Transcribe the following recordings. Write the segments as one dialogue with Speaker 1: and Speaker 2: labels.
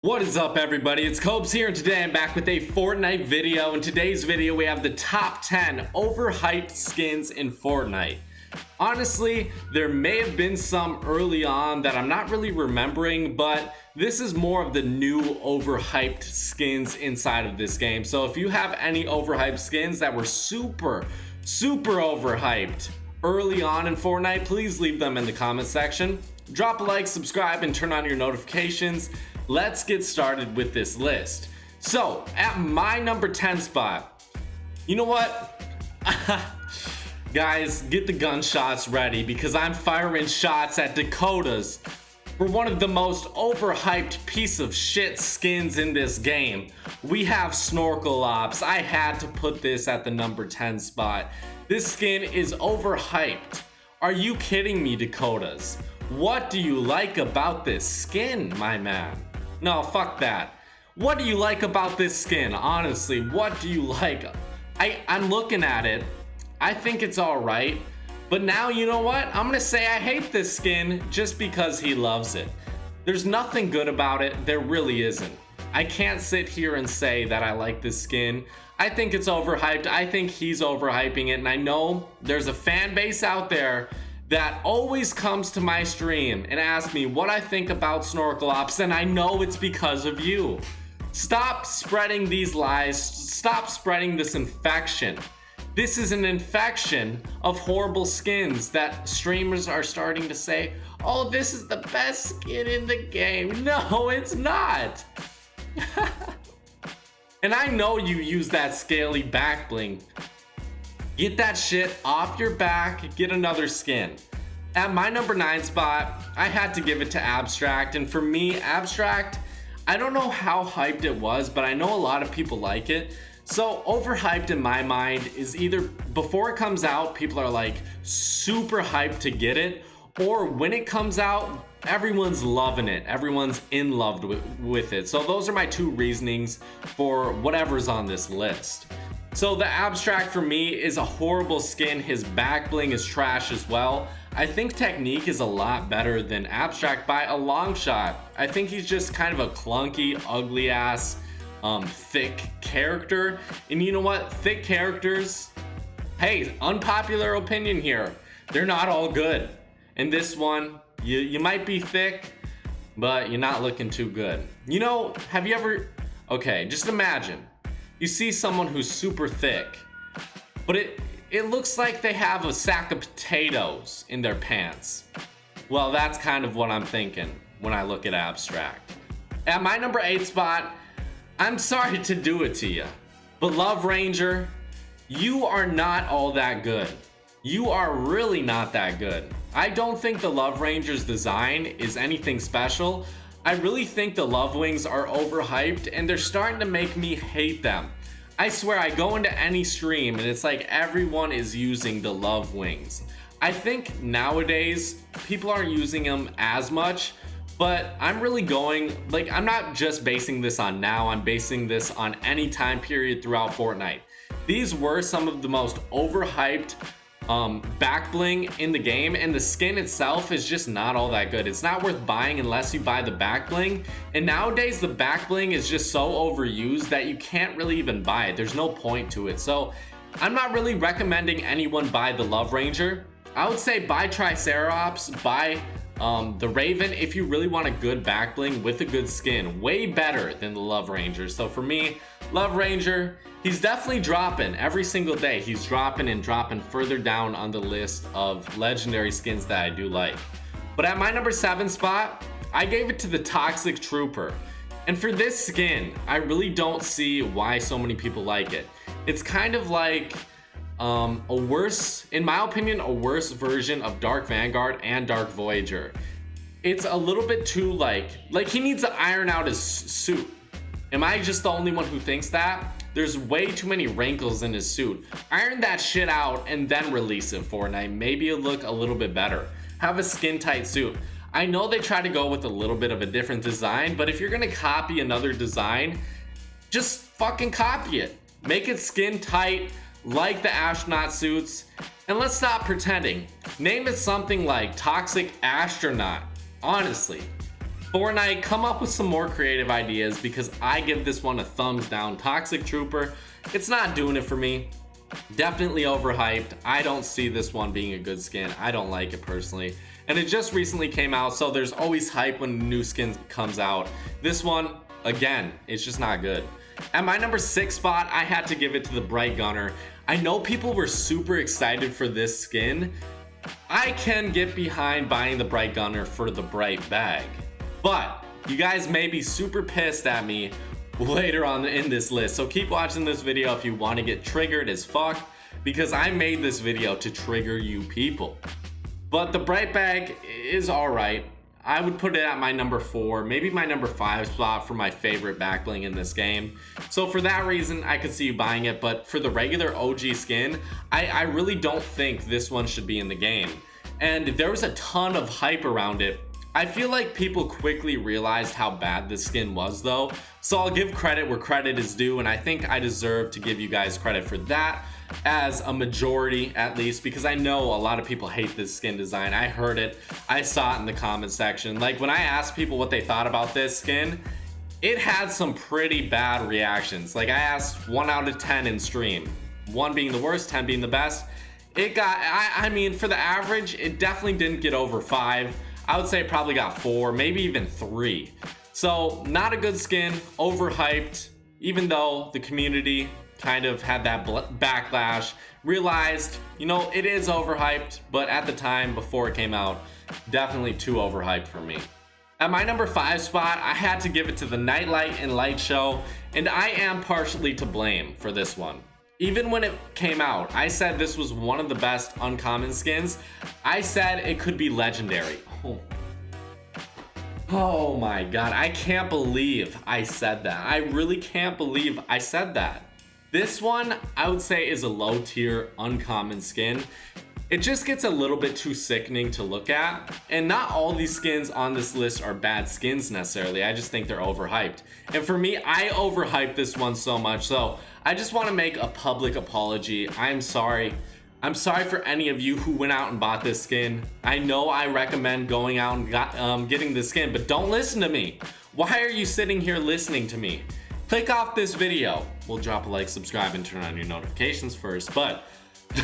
Speaker 1: What is up, everybody? It's Copes here, and today I'm back with a Fortnite video. In today's video, we have the top 10 overhyped skins in Fortnite. Honestly, there may have been some early on that I'm not really remembering, but this is more of the new overhyped skins inside of this game. So if you have any overhyped skins that were super overhyped early on in Fortnite, please leave them in the comment section. Drop a like, subscribe, and turn on your notifications. Let's get started with this list. So at my number 10 spot, you know what? Guys, get the gunshots ready because I'm firing shots at Dakotas for one of the most overhyped piece of shit skins in this game. We have Snorkel Ops. I had to put this at the number 10 spot. This skin is overhyped. Are you kidding me, Dakotas? What do you like about this skin, my man? No, fuck that. What do you like about this skin? Honestly, what do you like? I'm looking at it. I think it's all right. But now, you know what? I'm gonna say I hate this skin just because he loves it. There's nothing good about it. There really isn't. I can't sit here and say that I like this skin. I think it's overhyped. I think he's overhyping it. And I know there's a fan base out there that always comes to my stream and asks me what I think about Snorkel Ops, and I know it's because of you. Stop spreading these lies. Stop spreading this infection. This is an infection of horrible skins that streamers are starting to say, oh, this is the best skin in the game. No, it's not. And I know you use that scaly back bling. Get that shit off your back, get another skin. At my number 9 spot, I had to give it to Abstract, and for me, Abstract, I don't know how hyped it was, but I know a lot of people like it. So overhyped in my mind is either before it comes out, people are like super hyped to get it, or when it comes out, everyone's loving it. Everyone's in love with it. So those are my two reasonings for whatever's on this list. So the Abstract for me is a horrible skin. His back bling is trash as well. I think Technique is a lot better than Abstract by a long shot. I think he's just kind of a clunky, ugly ass, thick character. And you know what? Thick characters, hey, unpopular opinion here, they're not all good. And this one, you might be thick, but you're not looking too good. You know, have you ever, okay, just imagine. You see someone who's super thick, but it looks like they have a sack of potatoes in their pants. Well, that's kind of what I'm thinking when I look at Abstract. At my number 8 spot, I'm sorry to do it to you, but Love Ranger, you are not all that good. You are really not that good. I don't think the Love Ranger's design is anything special. I really think the Love Wings are overhyped and they're starting to make me hate them. I swear, I go into any stream and it's like everyone is using the Love Wings. I think nowadays people aren't using them as much, but I'm really going, like, I'm not just basing this on now, I'm basing this on any time period throughout Fortnite. These were some of the most overhyped back bling in the game, and the skin itself is just not all that good. It's not worth buying unless you buy the back bling, and nowadays the back bling is just so overused that you can't really even buy it. There's no point to it. So I'm not really recommending anyone buy the Love Ranger. I would say buy Triceratops, buy the Raven if you really want a good back bling with a good skin. Way better than the Love Ranger. So for me, Love Ranger, he's definitely dropping every single day. He's dropping and dropping further down on the list of legendary skins that I do like. But at my number 7 spot, I gave it to the Toxic Trooper. And for this skin, I really don't see why so many people like it. It's kind of like a worse, in my opinion, a worse version of Dark Vanguard and Dark Voyager. It's a little bit too like he needs to iron out his suit. Am I just the only one who thinks that? There's way too many wrinkles in his suit. Iron that shit out and then release it for Fortnite. Maybe it'll look a little bit better. Have a skin tight suit. I know they try to go with a little bit of a different design, but if you're gonna copy another design, just fucking copy it. Make it skin tight, like the astronaut suits, and let's stop pretending. Name it something like Toxic Astronaut. Honestly, Fortnite, come up with some more creative ideas because I give this one a thumbs down. Toxic Trooper, it's not doing it for me. Definitely overhyped. I don't see this one being a good skin. I don't like it personally. And it just recently came out, so there's always hype when a new skin comes out. This one, again, it's just not good. At my number 6 spot, I had to give it to the Bright Gunner. I know people were super excited for this skin. I can get behind buying the Bright Gunner for the bright bag. But you guys may be super pissed at me later on in this list, so keep watching this video if you want to get triggered as fuck, because I made this video to trigger you people. But the bright bag is alright. I would put it at my number 4, maybe my number 5 spot for my favorite back bling in this game. So for that reason, I could see you buying it, but for the regular OG skin, I really don't think this one should be in the game. And there was a ton of hype around it. I feel like people quickly realized how bad this skin was though, so I'll give credit where credit is due, and I think I deserve to give you guys credit for that, as a majority at least, because I know a lot of people hate this skin design. I heard it, I saw it in the comment section. Like when I asked people what they thought about this skin, it had some pretty bad reactions. Like I asked 1 out of 10 in stream, 1 being the worst, 10 being the best. It got, I mean, for the average, it definitely didn't get over 5. I would say it probably got 4, maybe even 3. So not a good skin, overhyped, even though the community kind of had that backlash, realized, you know, it is overhyped, but at the time before it came out, definitely too overhyped for me. At my number 5 spot, I had to give it to the Nightlight and Light Show, and I am partially to blame for this one. Even when it came out, I said this was one of the best uncommon skins. I said it could be legendary. Oh my god, I can't believe I said that. I really can't believe I said that. This one, I would say, is a low tier uncommon skin. It just gets a little bit too sickening to look at, and not all these skins on this list are bad skins necessarily. I just think they're overhyped. And for me, I overhyped this one so much, so I just want to make a public apology. I'm sorry. I'm sorry for any of you who went out and bought this skin. I know I recommend going out and getting this skin, but don't listen to me. Why are you sitting here listening to me? Click off this video. We'll drop a like, subscribe, and turn on your notifications first. But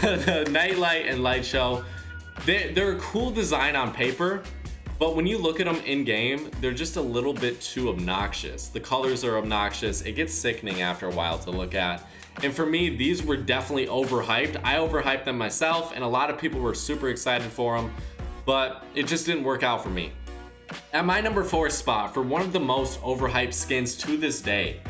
Speaker 1: the Nightlight and Light Show, they're a cool design on paper, but when you look at them in game, they're just a little bit too obnoxious. The colors are obnoxious. It gets sickening after a while to look at. And for me, these were definitely overhyped. I overhyped them myself, and a lot of people were super excited for them, but it just didn't work out for me. At my number 4 spot, for one of the most overhyped skins to this day,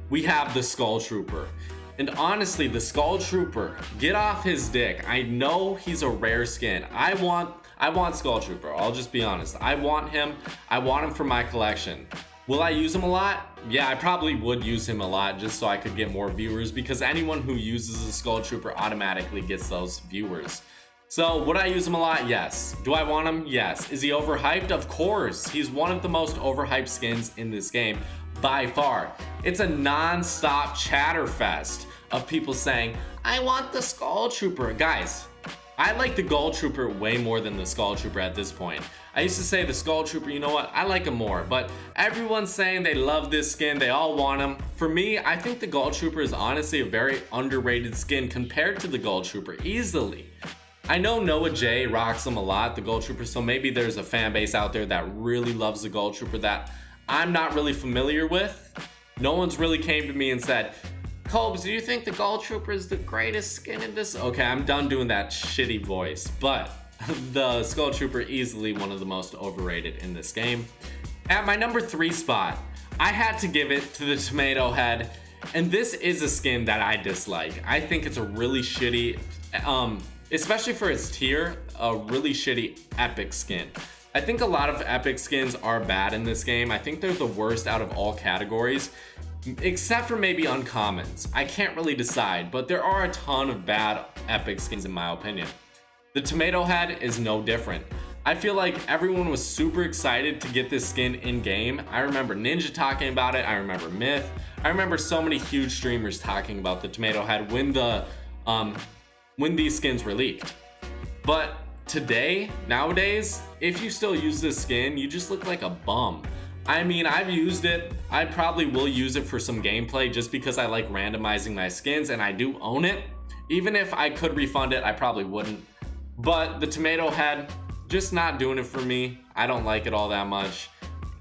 Speaker 1: we have the Skull Trooper. And honestly, the Skull Trooper, get off his dick. I know he's a rare skin. I want Skull Trooper, I'll just be honest. I want him for my collection. Will I use him a lot? Yeah, I probably would use him a lot just so I could get more viewers, because anyone who uses a Skull Trooper automatically gets those viewers. So would I use him a lot? Yes. Do I want him? Yes. Is he overhyped? Of course. He's one of the most overhyped skins in this game by far. It's a non-stop chatter fest of people saying, I want the Skull Trooper. Guys, I like the Gold Trooper way more than the Skull Trooper at this point. I used to say the Skull Trooper, you know what, I like him more, but everyone's saying they love this skin, they all want him. For me, I think the Gold Trooper is honestly a very underrated skin compared to the Gold Trooper, easily. I know Noah J rocks him a lot, the Gold Trooper, so maybe there's a fan base out there that really loves the Gold Trooper that I'm not really familiar with. No one's really came to me and said, Cobes, do you think the Gold Trooper is the greatest skin in this? Okay, I'm done doing that shitty voice, but the Skull Trooper easily one of the most overrated in this game. At my number 3 spot, I had to give it to the Tomato Head, and this is a skin that I dislike. I think it's a really shitty, especially for its tier, a really shitty epic skin. I think a lot of epic skins are bad in this game. I think they're the worst out of all categories, except for maybe uncommons. I can't really decide, but there are a ton of bad epic skins in my opinion. The Tomato Head is no different. I feel like everyone was super excited to get this skin in game. I remember Ninja talking about it. I remember Myth. I remember so many huge streamers talking about the Tomato Head when these skins were leaked. But today, nowadays, if you still use this skin, you just look like a bum. I mean, I've used it. I probably will use it for some gameplay just because I like randomizing my skins and I do own it. Even if I could refund it, I probably wouldn't. But the tomato head, just not doing it for me. I don't like it all that much.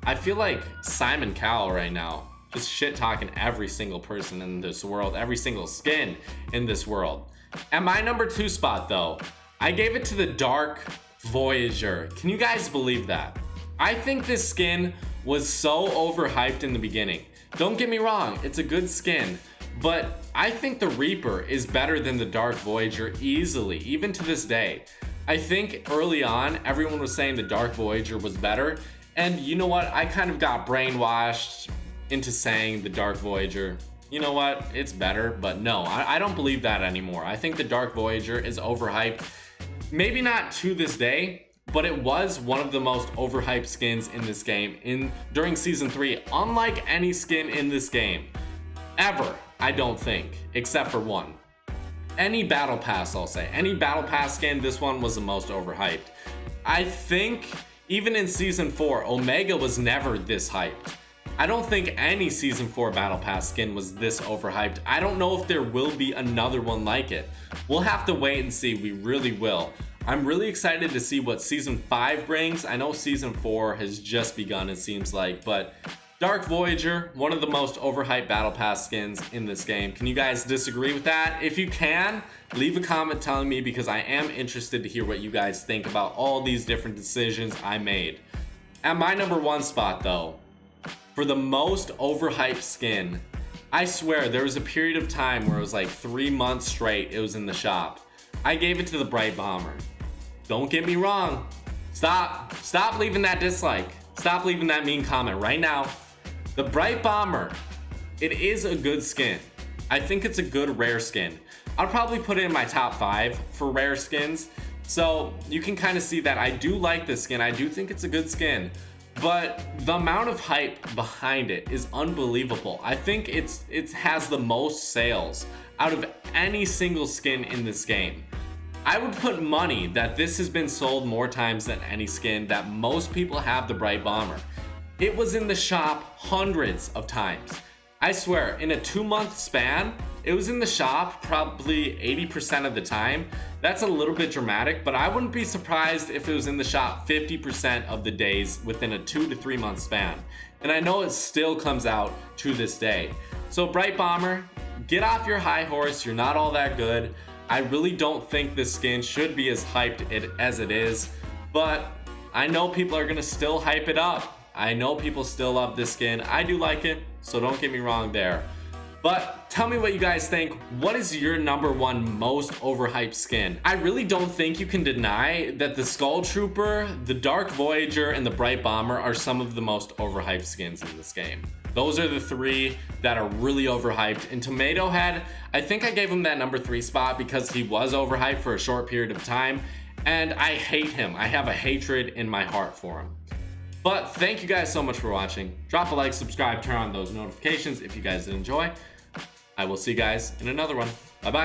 Speaker 1: I feel like Simon Cowell right now, just shit talking every single person in this world, every single skin in this world. At my number 2 spot though, I gave it to the Dark Voyager. Can you guys believe that? I think this skin was so overhyped in the beginning. Don't get me wrong, it's a good skin, but I think the Reaper is better than the Dark Voyager easily, even to this day. I think early on, everyone was saying the Dark Voyager was better, and you know what? I kind of got brainwashed into saying the Dark Voyager, you know what? It's better, but no, I don't believe that anymore. I think the Dark Voyager is overhyped. Maybe not to this day, but it was one of the most overhyped skins in this game during season 3, unlike any skin in this game ever, I don't think, except for one. Any battle pass, I'll say, any battle pass skin, this one was the most overhyped. I think even in season 4, Omega was never this hyped. I don't think any season 4 battle pass skin was this overhyped. I don't know if there will be another one like it. We'll have to wait and see. We really will. I'm really excited to see what season 5 brings. I know season 4 has just begun, it seems like, but Dark Voyager, one of the most overhyped battle pass skins in this game. Can you guys disagree with that? If you can, leave a comment telling me, because I am interested to hear what you guys think about all these different decisions I made. At my number 1 spot though, for the most overhyped skin, I swear there was a period of time where it was like 3 months straight it was in the shop. I gave it to the Bright Bomber. Don't get me wrong. Stop leaving that dislike. Stop leaving that mean comment right now. The Bright Bomber, it is a good skin. I think it's a good rare skin. I'll probably put it in my top 5 for rare skins. So you can kind of see that I do like this skin. I do think it's a good skin. But the amount of hype behind it is unbelievable. I think it has the most sales out of any single skin in this game. I would put money that this has been sold more times than any skin, that most people have the Bright Bomber. It was in the shop hundreds of times. I swear, in a 2-month span, it was in the shop probably 80% of the time. That's a little bit dramatic, but I wouldn't be surprised if it was in the shop 50% of the days within a 2 to 3 month span. And I know it still comes out to this day. So Bright Bomber, get off your high horse. You're not all that good. I really don't think this skin should be as hyped as it is, but I know people are gonna still hype it up. I know people still love this skin. I do like it, so don't get me wrong there. But tell me what you guys think. What is your number 1 most overhyped skin? I really don't think you can deny that the Skull Trooper, the Dark Voyager, and the Bright Bomber are some of the most overhyped skins in this game. Those are the 3 that are really overhyped. And Tomato Head, I think I gave him that number 3 spot because he was overhyped for a short period of time, and I hate him. I have a hatred in my heart for him. But thank you guys so much for watching. Drop a like, subscribe, turn on those notifications if you guys did enjoy. I will see you guys in another one. Bye-bye.